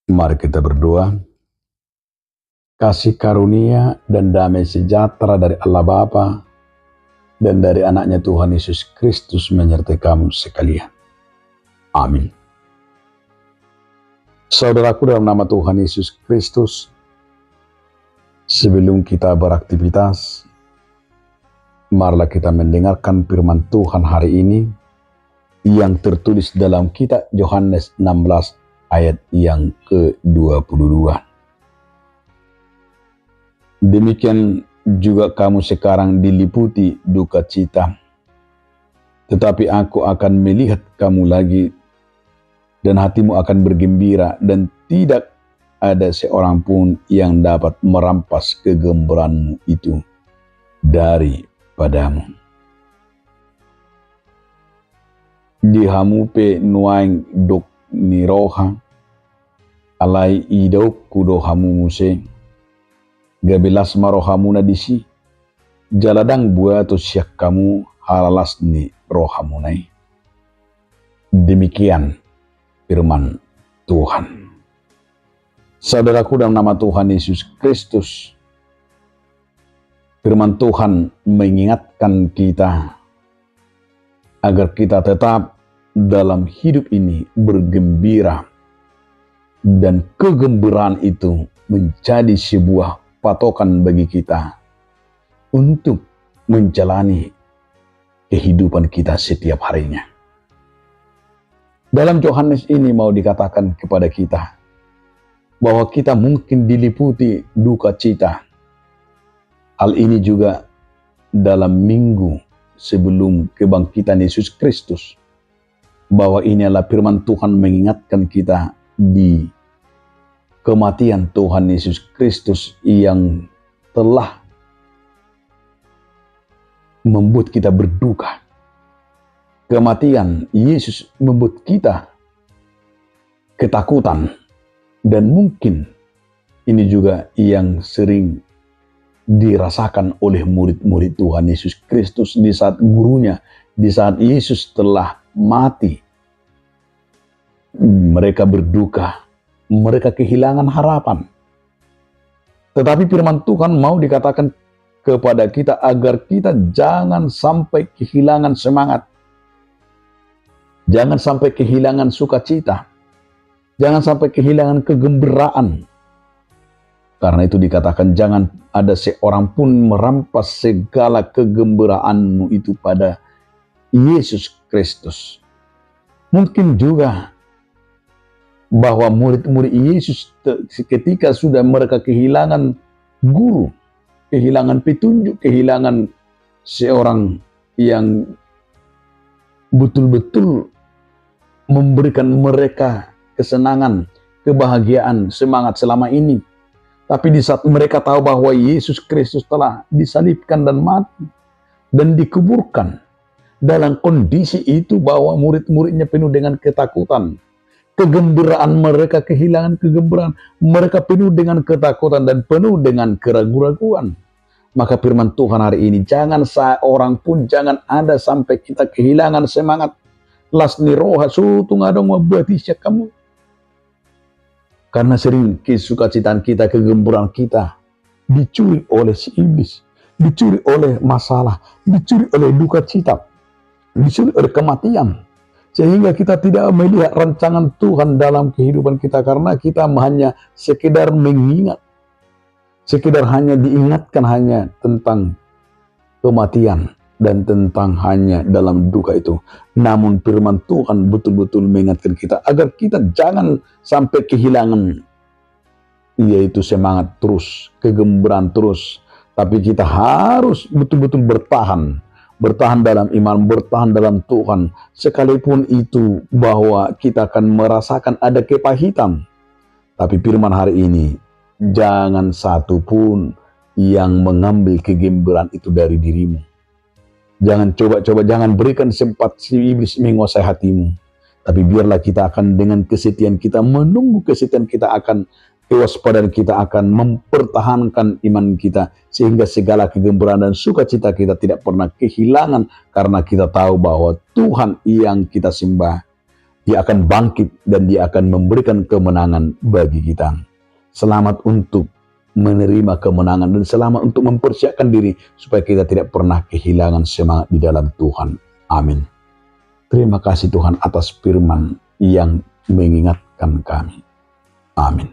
Mari kita berdoa. Kasih karunia dan damai sejahtera dari Allah Bapa dan dari anaknya Tuhan Yesus Kristus menyertai kamu sekalian. Amin. Saudaraku dalam nama Tuhan Yesus Kristus, sebelum kita beraktivitas, marilah kita mendengarkan firman Tuhan hari ini yang tertulis dalam kitab Yohanes 16 ayat yang ke-22. Demikian juga kamu sekarang diliputi duka cita, tetapi aku akan melihat kamu lagi dan hatimu akan bergembira, dan tidak ada seorang pun yang dapat merampas kegembiraanmu itu daripadamu. Dihamupe nuaing dok niroha alai idau kudohamu muse gabelas marohamuna disi jaladang buatu syak kamu halalas ni rohamunai. Demikian firman Tuhan. Saudaraku dalam nama Tuhan Yesus Kristus, firman Tuhan mengingatkan kita agar kita tetap dalam hidup ini bergembira, dan kegembiraan itu menjadi sebuah patokan bagi kita untuk menjalani kehidupan kita setiap harinya. Dalam Yohanes ini mau dikatakan kepada kita bahwa kita mungkin diliputi duka cita. Hal ini juga dalam minggu sebelum kebangkitan Yesus Kristus, bahwa ini adalah firman Tuhan mengingatkan kita di kematian Tuhan Yesus Kristus yang telah membuat kita berduka. Kematian Yesus membuat kita ketakutan, dan mungkin ini juga yang sering dirasakan oleh murid-murid Tuhan Yesus Kristus di saat gurunya, di saat Yesus telah mati. Mereka berduka, mereka kehilangan harapan. Tetapi firman Tuhan mau dikatakan kepada kita agar kita jangan sampai kehilangan semangat. Jangan sampai kehilangan sukacita. Jangan sampai kehilangan kegembiraan. Karena itu dikatakan jangan ada seorang pun merampas segala kegembiraanmu itu pada Yesus Kristus. Mungkin juga bahwa murid-murid Yesus ketika sudah mereka kehilangan guru, kehilangan petunjuk, kehilangan seorang yang betul-betul memberikan mereka kesenangan, kebahagiaan, semangat selama ini. Tapi di saat mereka tahu bahwa Yesus Kristus telah disalibkan dan mati dan dikuburkan, dalam kondisi itu bahwa murid-muridnya penuh dengan ketakutan. Kegembiraan mereka kehilangan kegembiraan. Mereka penuh dengan ketakutan dan penuh dengan keraguan-raguan. Maka firman Tuhan hari ini, jangan seorang pun, jangan ada sampai kita kehilangan semangat. Lasni roha sutung adong wabatisya kamu. Karena sering kesukacitaan kita, kegembiraan kita dicuri oleh si iblis, dicuri oleh masalah, dicuri oleh duka cita, dicuri oleh kematian. Sehingga kita tidak melihat rancangan Tuhan dalam kehidupan kita, karena kita hanya sekedar mengingat, sekedar hanya diingatkan hanya tentang kematian dan tentang hanya dalam duka itu. Namun firman Tuhan betul-betul mengingatkan kita agar kita jangan sampai kehilangan, yaitu semangat terus, kegembiraan terus. Tapi kita harus betul-betul bertahan. Bertahan dalam iman, bertahan dalam Tuhan. Sekalipun itu bahwa kita akan merasakan ada kepahitan. Tapi firman hari ini, jangan satu pun yang mengambil kegembiraan itu dari dirimu. Jangan coba-coba, jangan berikan sempat si iblis menguasai hatimu. Tapi biarlah kita akan dengan kesetiaan kita, menunggu kesetiaan kita akan, kewaspadaan kita akan mempertahankan iman kita, sehingga segala kegembiraan dan sukacita kita tidak pernah kehilangan, karena kita tahu bahwa Tuhan yang kita sembah, Dia akan bangkit dan dia akan memberikan kemenangan bagi kita. Selamat untuk menerima kemenangan dan selamat untuk mempersiapkan diri supaya kita tidak pernah kehilangan semangat di dalam Tuhan. Amin. Terima kasih Tuhan atas firman yang mengingatkan kami. Amin.